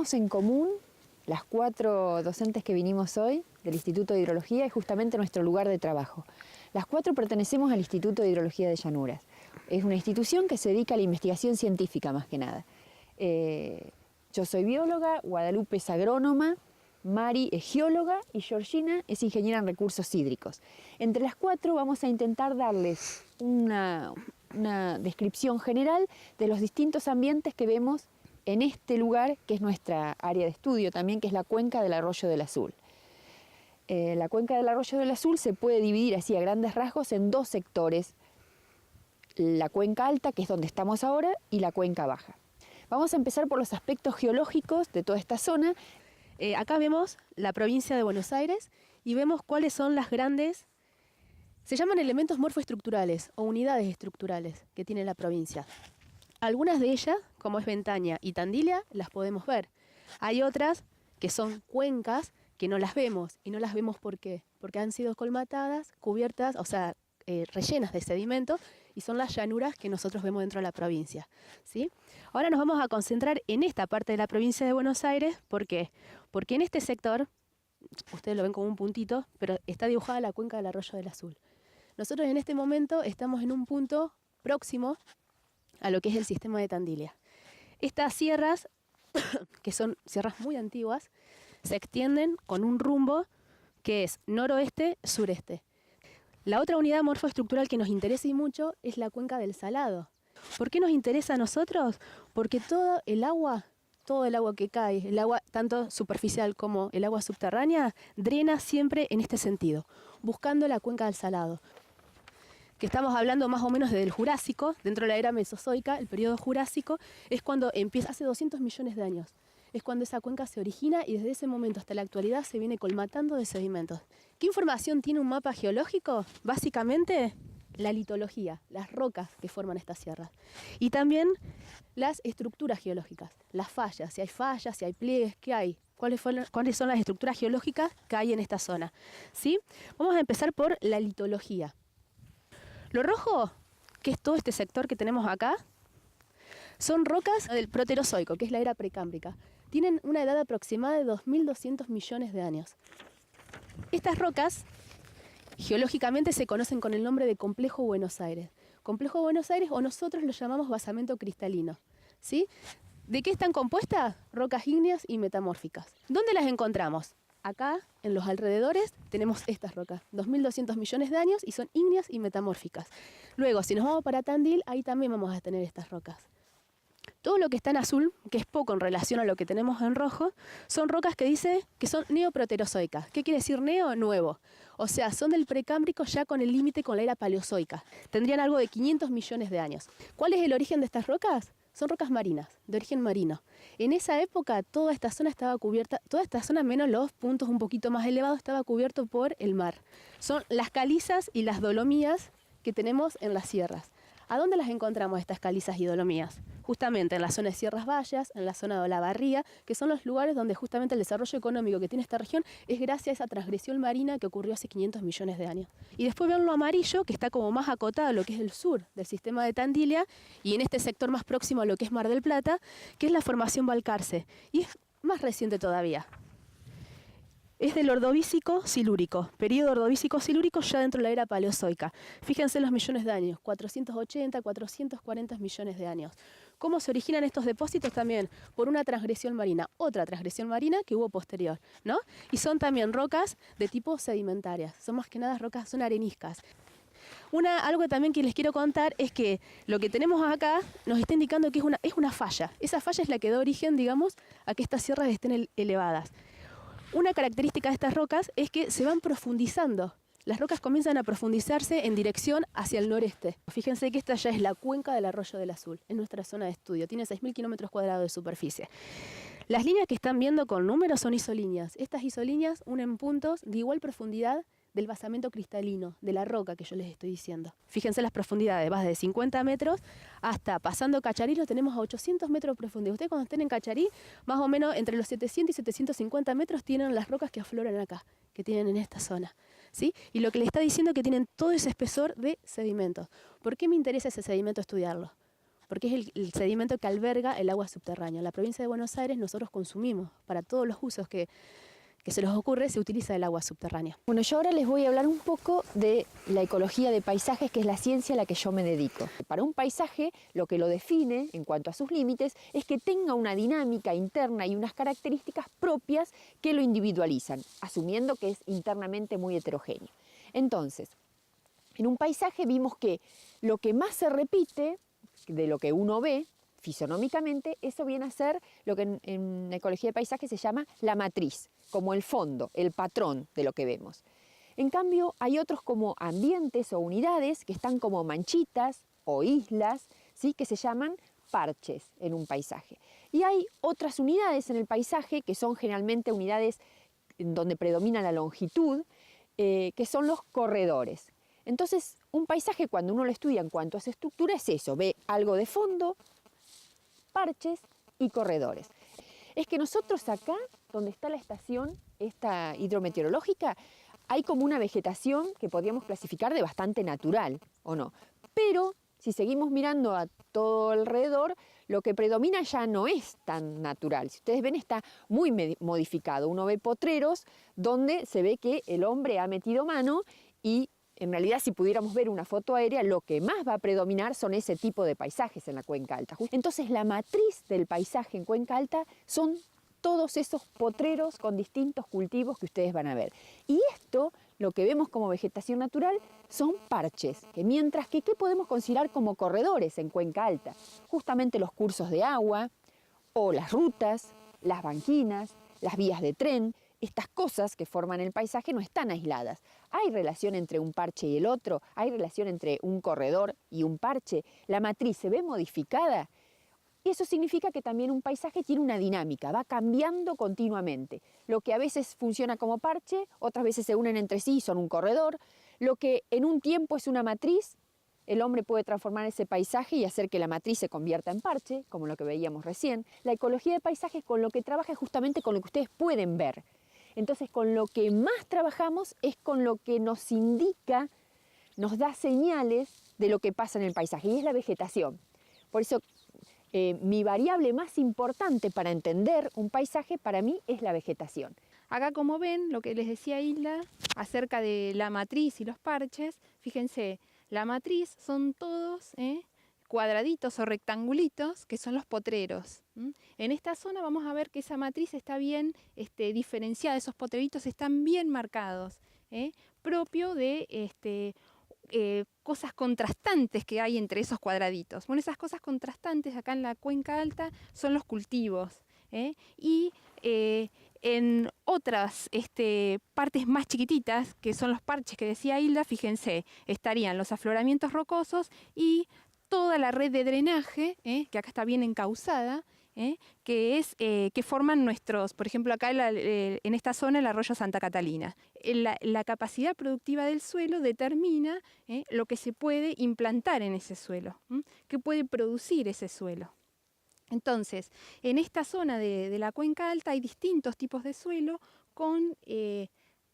tenemos en común las 4 docentes que vinimos hoy del Instituto de Hidrología es justamente nuestro lugar de trabajo. Las 4 pertenecemos al Instituto de Hidrología de Llanuras. Es una institución que se dedica a la investigación científica más que nada. Yo soy bióloga, Guadalupe es agrónoma, Mari es geóloga y Georgina es ingeniera en recursos hídricos. Entre las 4 vamos a intentar darles una descripción general de los distintos ambientes que vemos en este lugar, que es nuestra área de estudio también, que es la cuenca del Arroyo del Azul. La cuenca del Arroyo del Azul se puede dividir así a grandes rasgos en 2 sectores. La cuenca alta, que es donde estamos ahora, y la cuenca baja. Vamos a empezar por los aspectos geológicos de toda esta zona. Acá vemos la provincia de Buenos Aires y vemos cuáles son las grandes, se llaman elementos morfoestructurales o unidades estructurales que tiene la provincia. Algunas de ellas, como es Ventaña y Tandilia, las podemos ver. Hay otras que son cuencas que no las vemos. ¿Y no las vemos por qué? Porque han sido colmatadas, cubiertas, o sea, rellenas de sedimento, y son las llanuras que nosotros vemos dentro de la provincia, ¿sí? Ahora nos vamos a concentrar en esta parte de la provincia de Buenos Aires. ¿Por qué? Porque en este sector, ustedes lo ven como un puntito, pero está dibujada la cuenca del Arroyo del Azul. Nosotros en este momento estamos en un punto próximo a lo que es el sistema de Tandilia. Estas sierras, que son sierras muy antiguas, se extienden con un rumbo que es noroeste-sureste. La otra unidad morfoestructural que nos interesa y mucho es la cuenca del Salado. ¿Por qué nos interesa a nosotros? Porque todo el agua que cae, el agua tanto superficial como el agua subterránea, drena siempre en este sentido, buscando la cuenca del Salado. Que estamos hablando más o menos desde el Jurásico, dentro de la era Mesozoica, el periodo Jurásico, es cuando empieza, hace 200 millones de años, es cuando esa cuenca se origina y desde ese momento hasta la actualidad se viene colmatando de sedimentos. ¿Qué información tiene un mapa geológico? Básicamente, la litología, las rocas que forman estas sierras. Y también las estructuras geológicas, las fallas, si hay pliegues, ¿qué hay? ¿Cuáles son las estructuras geológicas que hay en esta zona? ¿Sí? Vamos a empezar por la litología. Lo rojo, que es todo este sector que tenemos acá, son rocas del Proterozoico, que es la era precámbrica. Tienen una edad aproximada de 2.200 millones de años. Estas rocas, geológicamente, se conocen con el nombre de Complejo Buenos Aires. Complejo Buenos Aires, o nosotros lo llamamos basamento cristalino, ¿sí? ¿De qué están compuestas? Rocas ígneas y metamórficas. ¿Dónde las encontramos? Acá, en los alrededores, tenemos estas rocas, 2.200 millones de años, y son ígneas y metamórficas. Luego, si nos vamos para Tandil, ahí también vamos a tener estas rocas. Todo lo que está en azul, que es poco en relación a lo que tenemos en rojo, son rocas que dice que son neoproterozoicas. ¿Qué quiere decir neo? Nuevo. O sea, son del precámbrico ya con el límite con la era paleozoica. Tendrían algo de 500 millones de años. ¿Cuál es el origen de estas rocas? Son rocas marinas, de origen marino. En esa época toda esta zona estaba cubierta, toda esta zona menos los puntos un poquito más elevados, estaba cubierto por el mar. Son las calizas y las dolomías que tenemos en las sierras. ¿A dónde las encontramos estas calizas y dolomías? Justamente en la zona de Sierras Vallas, en la zona de Olavarría, que son los lugares donde justamente el desarrollo económico que tiene esta región es gracias a esa transgresión marina que ocurrió hace 500 millones de años. Y después ven lo amarillo, que está como más acotado a lo que es el sur del sistema de Tandilia, y en este sector más próximo a lo que es Mar del Plata, que es la formación Balcarce, y es más reciente todavía. Es del Ordovícico-Silúrico, periodo Ordovícico-Silúrico ya dentro de la era Paleozoica. Fíjense los millones de años, 480, 440 millones de años. ¿Cómo se originan estos depósitos? También por una transgresión marina, otra transgresión marina que hubo posterior, ¿no? Y son también rocas de tipo sedimentarias, son más que nada rocas, son areniscas. Algo también que les quiero contar es que lo que tenemos acá nos está indicando que es una falla. Esa falla es la que da origen, digamos, a que estas sierras estén elevadas. Una característica de estas rocas es que se van profundizando. Las rocas comienzan a profundizarse en dirección hacia el noreste. Fíjense que esta ya es la cuenca del Arroyo del Azul, en nuestra zona de estudio. Tiene 6.000 kilómetros cuadrados de superficie. Las líneas que están viendo con números son isolíneas. Estas isolíneas unen puntos de igual profundidad del basamento cristalino, de la roca que yo les estoy diciendo. Fíjense las profundidades, va desde 50 metros hasta pasando Cacharí, lo tenemos a 800 metros de profundidad. Ustedes cuando estén en Cacharí, más o menos entre los 700 y 750 metros tienen las rocas que afloran acá, que tienen en esta zona, ¿sí? Y lo que les está diciendo es que tienen todo ese espesor de sedimentos. ¿Por qué me interesa ese sedimento estudiarlo? porque es el sedimento que alberga el agua subterránea. En la provincia de Buenos Aires nosotros consumimos, para todos los usos que se les ocurre, se utiliza el agua subterránea. Bueno, yo ahora les voy a hablar un poco de la ecología de paisajes, que es la ciencia a la que yo me dedico. Para un paisaje, lo que lo define en cuanto a sus límites es que tenga una dinámica interna y unas características propias que lo individualizan, asumiendo que es internamente muy heterogéneo. Entonces, en un paisaje vimos que lo que más se repite de lo que uno ve fisonómicamente, eso viene a ser lo que en ecología de paisaje se llama la matriz, como el fondo, el patrón de lo que vemos. En cambio, hay otros como ambientes o unidades que están como manchitas o islas, ¿sí?, que se llaman parches en un paisaje. Y hay otras unidades en el paisaje que son generalmente unidades en donde predomina la longitud, que son los corredores. Entonces, un paisaje, cuando uno lo estudia en cuanto a su estructura, es eso: ve algo de fondo, parches y corredores. Es que nosotros acá, donde está la estación esta hidrometeorológica, hay como una vegetación que podríamos clasificar de bastante natural, ¿o no? Pero si seguimos mirando a todo alrededor, lo que predomina ya no es tan natural. Si ustedes ven, está muy modificado. Uno ve potreros donde se ve que el hombre ha metido mano y en realidad, si pudiéramos ver una foto aérea, lo que más va a predominar son ese tipo de paisajes en la Cuenca Alta. Entonces, la matriz del paisaje en Cuenca Alta son todos esos potreros con distintos cultivos que ustedes van a ver. Y esto, lo que vemos como vegetación natural, son parches, que mientras que, ¿qué podemos considerar como corredores en Cuenca Alta? Justamente los cursos de agua, o las rutas, las banquinas, las vías de tren. Estas cosas que forman el paisaje no están aisladas. Hay relación entre un parche y el otro, hay relación entre un corredor y un parche. La matriz se ve modificada y eso significa que también un paisaje tiene una dinámica, va cambiando continuamente. Lo que a veces funciona como parche, otras veces se unen entre sí y son un corredor. Lo que en un tiempo es una matriz, el hombre puede transformar ese paisaje y hacer que la matriz se convierta en parche, como lo que veíamos recién. La ecología de paisajes con lo que trabaja es justamente con lo que ustedes pueden ver. Entonces, con lo que más trabajamos es con lo que nos indica, nos da señales de lo que pasa en el paisaje, y es la vegetación. Por eso, mi variable más importante para entender un paisaje para mí es la vegetación. Acá, como ven, lo que les decía Hilda acerca de la matriz y los parches, fíjense, la matriz son todos cuadraditos o rectangulitos, que son los potreros. En esta zona vamos a ver que esa matriz está bien diferenciada, esos potreritos están bien marcados, propio de cosas contrastantes que hay entre esos cuadraditos. Bueno, esas cosas contrastantes acá en la Cuenca Alta son los cultivos, y en otras partes más chiquititas, que son los parches que decía Hilda, fíjense, estarían los afloramientos rocosos y toda la red de drenaje, que acá está bien encauzada, que forman nuestros, por ejemplo, acá en esta zona el arroyo Santa Catalina. La capacidad productiva del suelo determina lo que se puede implantar en ese suelo, qué puede producir ese suelo. Entonces, en esta zona de la Cuenca Alta hay distintos tipos de suelo con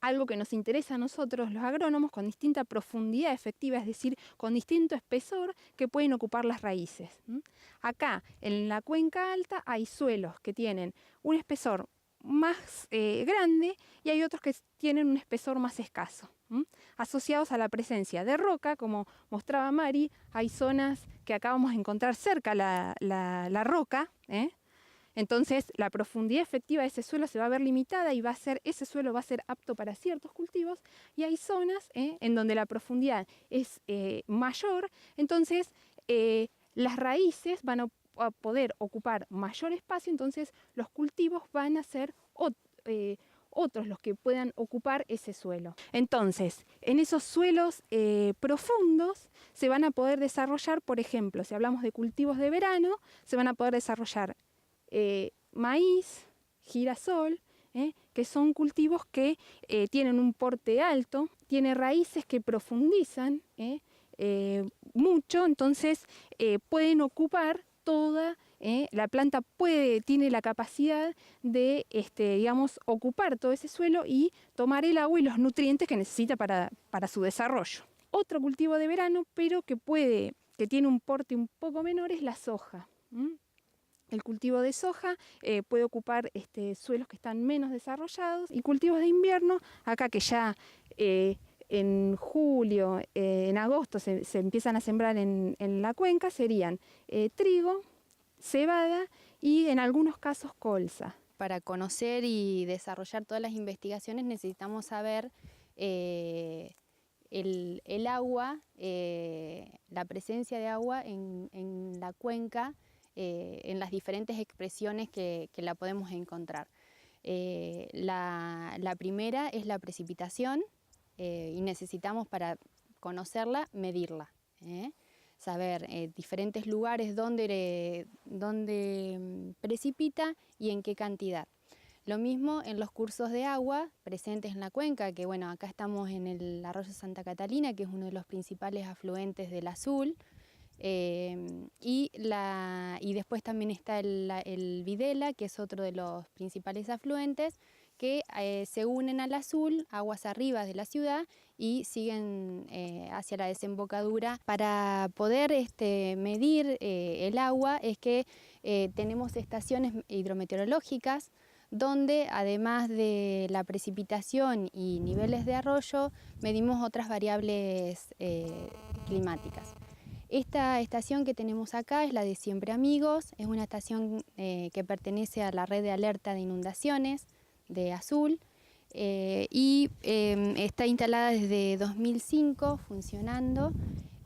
algo que nos interesa a nosotros los agrónomos, con distinta profundidad efectiva, es decir, con distinto espesor que pueden ocupar las raíces. Acá, en la Cuenca Alta, hay suelos que tienen un espesor más grande y hay otros que tienen un espesor más escaso. Asociados a la presencia de roca, como mostraba Mari, hay zonas que acá vamos a encontrar cerca la roca, entonces la profundidad efectiva de ese suelo se va a ver limitada y ese suelo va a ser apto para ciertos cultivos, y hay zonas en donde la profundidad es mayor, entonces las raíces van a poder ocupar mayor espacio, entonces los cultivos van a ser otros los que puedan ocupar ese suelo. Entonces, en esos suelos profundos se van a poder desarrollar, por ejemplo, si hablamos de cultivos de verano, se van a poder desarrollar maíz, girasol, que son cultivos que tienen un porte alto, tienen raíces que profundizan mucho, entonces pueden ocupar toda, la planta tiene la capacidad de ocupar todo ese suelo y tomar el agua y los nutrientes que necesita para su desarrollo. Otro cultivo de verano, pero que puede que tiene un porte un poco menor es la soja. El cultivo de soja puede ocupar suelos que están menos desarrollados, y cultivos de invierno, acá que ya en julio, en agosto se empiezan a sembrar en la cuenca, serían trigo, cebada y en algunos casos colza. Para conocer y desarrollar todas las investigaciones necesitamos saber el agua, la presencia de agua en la cuenca, en las diferentes expresiones que la podemos encontrar. La primera es la precipitación, y necesitamos, para conocerla, medirla, saber diferentes lugares donde precipita y en qué cantidad. Lo mismo en los cursos de agua presentes en la cuenca, que bueno, acá estamos en el arroyo Santa Catalina, que es uno de los principales afluentes del Azul, y después también está el Videla, que es otro de los principales afluentes, que se unen al Azul, aguas arriba de la ciudad, y siguen hacia la desembocadura. Para poder medir el agua es que tenemos estaciones hidrometeorológicas, donde además de la precipitación y niveles de arroyo, medimos otras variables climáticas. Esta estación que tenemos acá es la de Siempre Amigos, es una estación que pertenece a la red de alerta de inundaciones de Azul, y está instalada desde 2005 funcionando,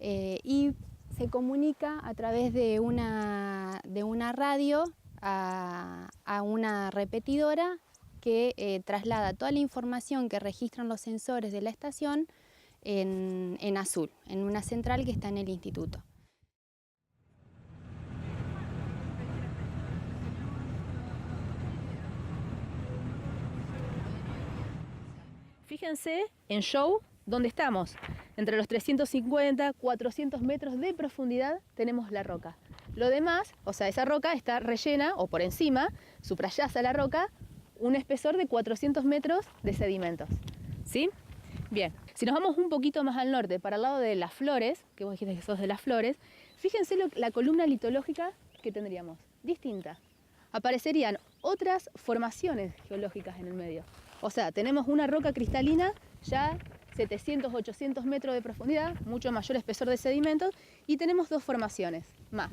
y se comunica a través de una radio a una repetidora que traslada toda la información que registran los sensores de la estación en Azul, en una central que está en el instituto. Fíjense en Show dónde estamos. Entre los 350, 400 metros de profundidad tenemos la roca. Lo demás, o sea, esa roca está rellena, o por encima, suprayaza la roca, un espesor de 400 metros de sedimentos. ¿Sí? Bien, si nos vamos un poquito más al norte, para el lado de las Flores, que vos dijiste que sos de las Flores, fíjense la columna litológica que tendríamos, distinta. Aparecerían otras formaciones geológicas en el medio. O sea, tenemos una roca cristalina ya 700, 800 metros de profundidad, mucho mayor espesor de sedimentos, y tenemos dos formaciones más.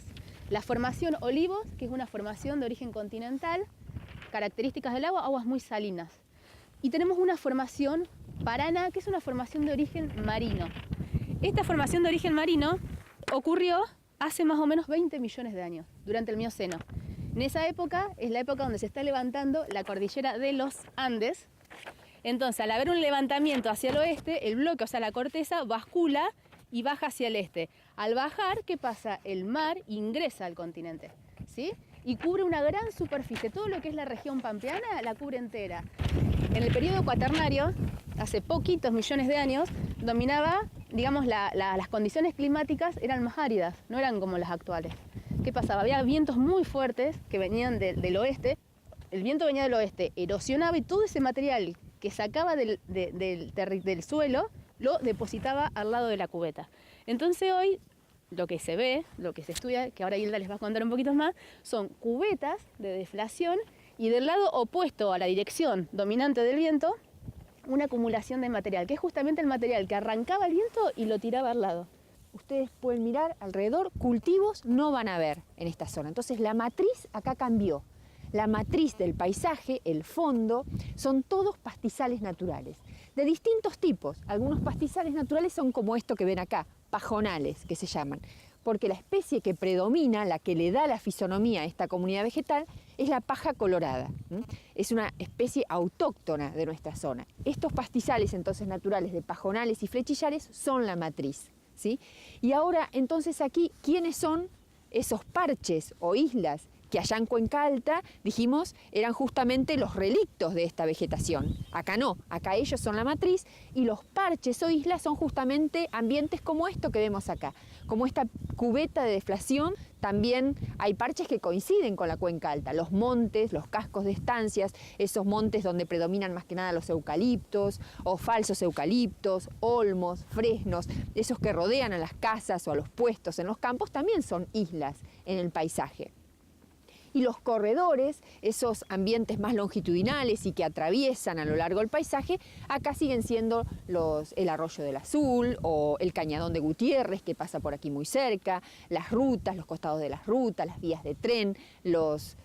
La formación Olivos, que es una formación de origen continental, características del agua, aguas muy salinas. Y tenemos una formación Paraná, que es una formación de origen marino. Esta formación de origen marino ocurrió hace más o menos 20 millones de años, durante el Mioceno. En esa época es la época donde se está levantando la cordillera de los Andes. Entonces, al haber un levantamiento hacia el oeste, el bloque, o sea, la corteza, bascula y baja hacia el este. Al bajar, ¿qué pasa? El mar ingresa al continente, ¿sí? Y cubre una gran superficie. Todo lo que es la región pampeana la cubre entera. En el periodo cuaternario, hace poquitos millones de años, dominaba, digamos, las condiciones climáticas eran más áridas, no eran como las actuales. ¿Qué pasaba? Había vientos muy fuertes que venían del oeste. El viento venía del oeste, erosionaba, y todo ese material que sacaba del suelo lo depositaba al lado de la cubeta. Entonces hoy lo que se ve, lo que se estudia, que ahora Hilda les va a contar un poquito más, son cubetas de deflación, y del lado opuesto a la dirección dominante del viento, una acumulación de material, que es justamente el material que arrancaba el viento y lo tiraba al lado. Ustedes pueden mirar alrededor, cultivos no van a ver en esta zona. Entonces la matriz acá cambió. La matriz del paisaje, el fondo, son todos pastizales naturales, de distintos tipos. Algunos pastizales naturales son como esto que ven acá, pajonales, que se llaman, porque la especie que predomina, la que le da la fisonomía a esta comunidad vegetal, es la paja colorada. Es una especie autóctona de nuestra zona. Estos pastizales entonces naturales de pajonales y flechillares son la matriz, ¿sí? Y ahora entonces aquí, ¿quiénes son esos parches o islas que allá en Cuenca Alta, dijimos, eran justamente los relictos de esta vegetación? Acá no, acá ellos son la matriz, y los parches o islas son justamente ambientes como esto que vemos acá, como esta cubeta de deflación también hay parches que coinciden con la cuenca alta, los montes, los cascos de estancias, esos montes donde predominan más que nada los eucaliptos o falsos eucaliptos, olmos, fresnos, esos que rodean a las casas o a los puestos en los campos, también son islas en el paisaje. Y los corredores, esos ambientes más longitudinales y que atraviesan a lo largo del paisaje, acá siguen siendo el Arroyo del Azul o el Cañadón de Gutiérrez, que pasa por aquí muy cerca, las rutas, los costados de las rutas, las vías de tren, los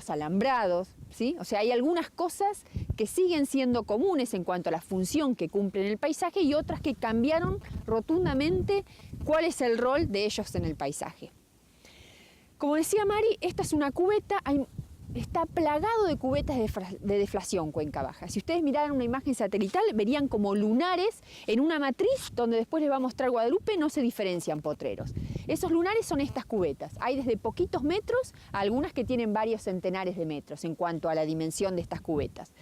alambrados, ¿sí? O sea, hay algunas cosas que siguen siendo comunes en cuanto a la función que cumplen en el paisaje y otras que cambiaron rotundamente cuál es el rol de ellos en el paisaje. Como decía Mari, esta es una cubeta, está plagado de cubetas de deflación Cuenca Baja. Si ustedes miraran una imagen satelital, verían como lunares en una matriz donde después les va a mostrar Guadalupe, no se diferencian potreros. Esos lunares son estas cubetas. Hay desde poquitos metros a algunas que tienen varios centenares de metros en cuanto a la dimensión de estas cubetas.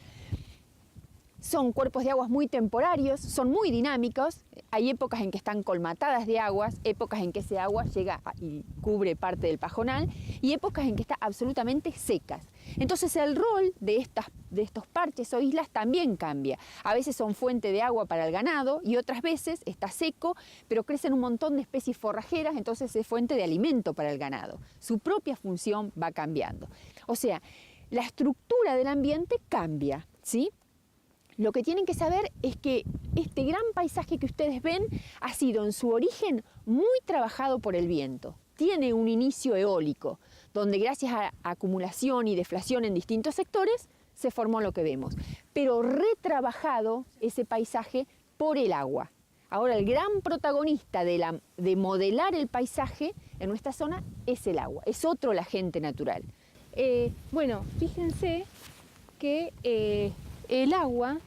Son cuerpos de aguas muy temporarios, son muy dinámicos, hay épocas en que están colmatadas de aguas, épocas en que ese agua llega y cubre parte del pajonal y épocas en que está absolutamente secas. Entonces el rol de estos parches o islas también cambia. A veces son fuente de agua para el ganado y otras veces está seco, pero crecen un montón de especies forrajeras, entonces es fuente de alimento para el ganado. Su propia función va cambiando. O sea, la estructura del ambiente cambia, ¿sí? Lo que tienen que saber es que este gran paisaje que ustedes ven ha sido en su origen muy trabajado por el viento. Tiene un inicio eólico, donde gracias a acumulación y deflación en distintos sectores se formó lo que vemos. Pero retrabajado ese paisaje por el agua. Ahora el gran protagonista de modelar el paisaje en nuestra zona es el agua, es otro el agente natural. Bueno, fíjense que el agua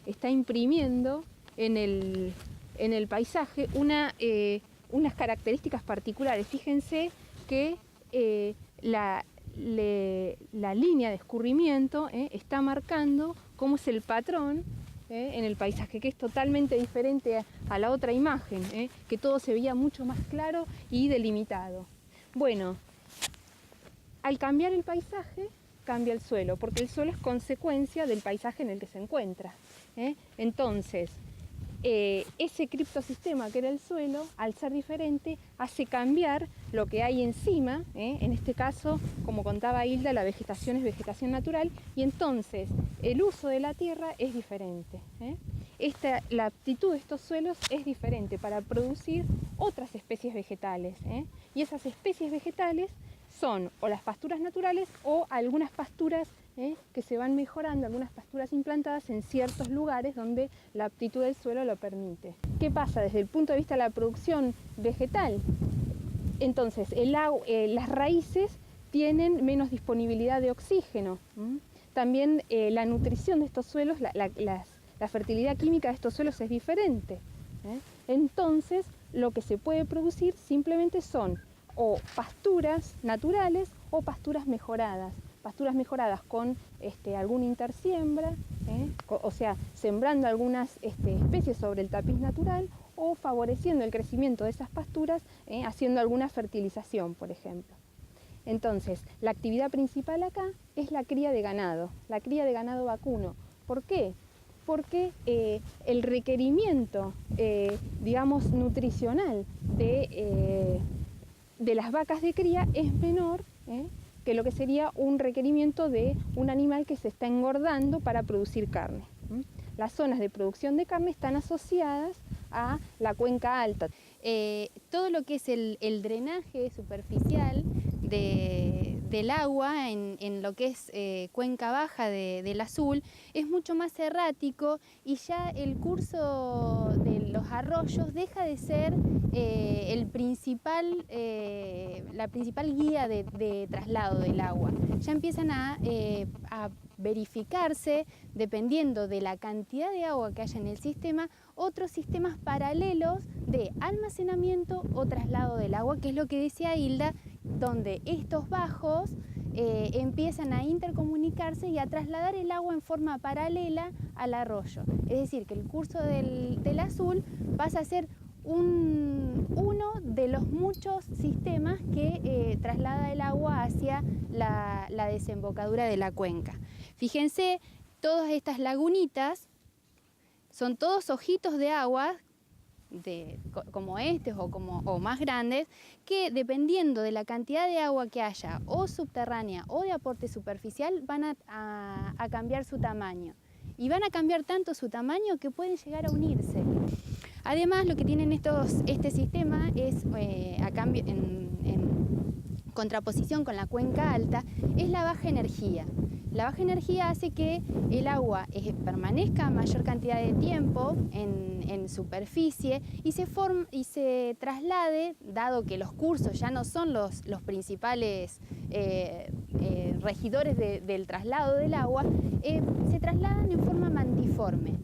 está imprimiendo en el paisaje unas características particulares. Fíjense que la línea de escurrimiento está marcando cómo es el patrón en el paisaje, que es totalmente diferente a la otra imagen, que todo se veía mucho más claro y delimitado. Bueno, al cambiar el paisaje, cambia el suelo, porque el suelo es consecuencia del paisaje en el que se encuentra. Entonces, ese criptosistema que era el suelo, al ser diferente, hace cambiar lo que hay encima, en este caso, como contaba Hilda, la vegetación es vegetación natural, y entonces el uso de la tierra es diferente. La aptitud de estos suelos es diferente para producir otras especies vegetales, y esas especies vegetales son o las pasturas naturales o algunas pasturas que se van mejorando, algunas pasturas implantadas en ciertos lugares donde la aptitud del suelo lo permite. ¿Qué pasa desde el punto de vista de la producción vegetal? Entonces, las raíces tienen menos disponibilidad de oxígeno. También la nutrición de estos suelos, la fertilidad química de estos suelos es diferente. Entonces, lo que se puede producir simplemente son o pasturas naturales o pasturas mejoradas con alguna intersiembra, o sea, sembrando algunas especies sobre el tapiz natural o favoreciendo el crecimiento de esas pasturas, haciendo alguna fertilización, por ejemplo. Entonces, la actividad principal acá es la cría de ganado vacuno. ¿Por qué? Porque el requerimiento, digamos, nutricional de las vacas de cría es menor que lo que sería un requerimiento de un animal que se está engordando para producir carne. Las zonas de producción de carne están asociadas a la cuenca alta. Todo lo que es el drenaje superficial del agua en lo que es cuenca baja del Azul es mucho más errático y ya el curso de los arroyos deja de ser la principal guía de traslado del agua. Ya empiezan a verificarse, dependiendo de la cantidad de agua que haya en el sistema, otros sistemas paralelos de almacenamiento o traslado del agua, que es lo que decía Hilda, donde estos bajos empiezan a intercomunicarse y a trasladar el agua en forma paralela al arroyo. Es decir, que el curso del Azul pasa a ser uno de los muchos sistemas que traslada el agua hacia la desembocadura de la cuenca. Fíjense, todas estas lagunitas son todos ojitos de agua como estos o más grandes, que dependiendo de la cantidad de agua que haya o subterránea o de aporte superficial van a cambiar su tamaño. Y van a cambiar tanto su tamaño que pueden llegar a unirse. Además, lo que tienen este sistema es, en contraposición con la cuenca alta, es la baja energía. La baja energía hace que el agua permanezca mayor cantidad de tiempo en superficie y se traslade, dado que los cursos ya no son los principales regidores del traslado del agua, se trasladan en forma mantiforme.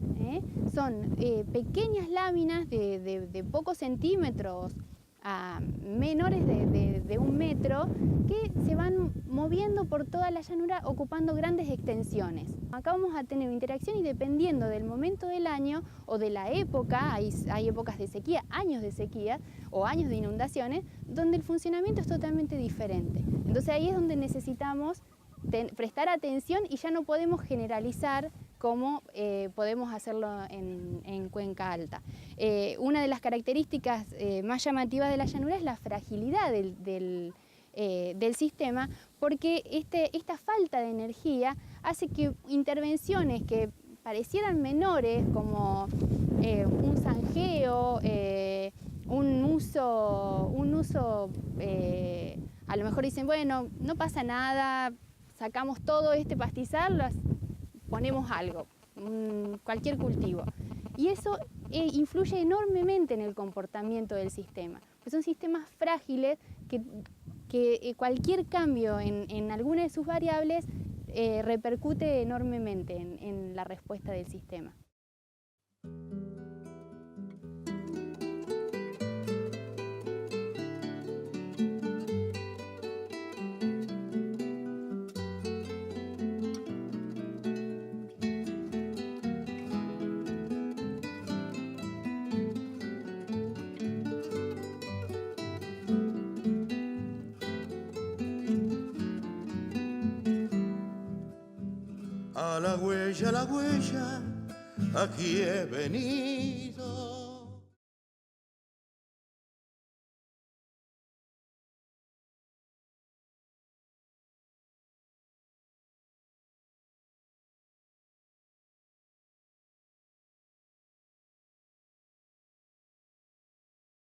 Son pequeñas láminas de pocos centímetros a menores de 1 metro que se van moviendo por toda la llanura ocupando grandes extensiones. Acá vamos a tener interacción y dependiendo del momento del año o de la época, hay épocas de sequía, años de sequía o años de inundaciones, donde el funcionamiento es totalmente diferente. Entonces ahí es donde necesitamos prestar atención y ya no podemos generalizar como podemos hacerlo en cuenca alta. Una de las características más llamativas de la llanura es la fragilidad del sistema, porque esta falta de energía hace que intervenciones que parecieran menores, como un zanjeo, un uso a lo mejor dicen, bueno, no pasa nada, sacamos todo este pastizal, ponemos algo, cualquier cultivo. Y eso influye enormemente en el comportamiento del sistema. Pues son sistemas frágiles que cualquier cambio en alguna de sus variables repercute enormemente en la respuesta del sistema. A la huella, aquí he venido.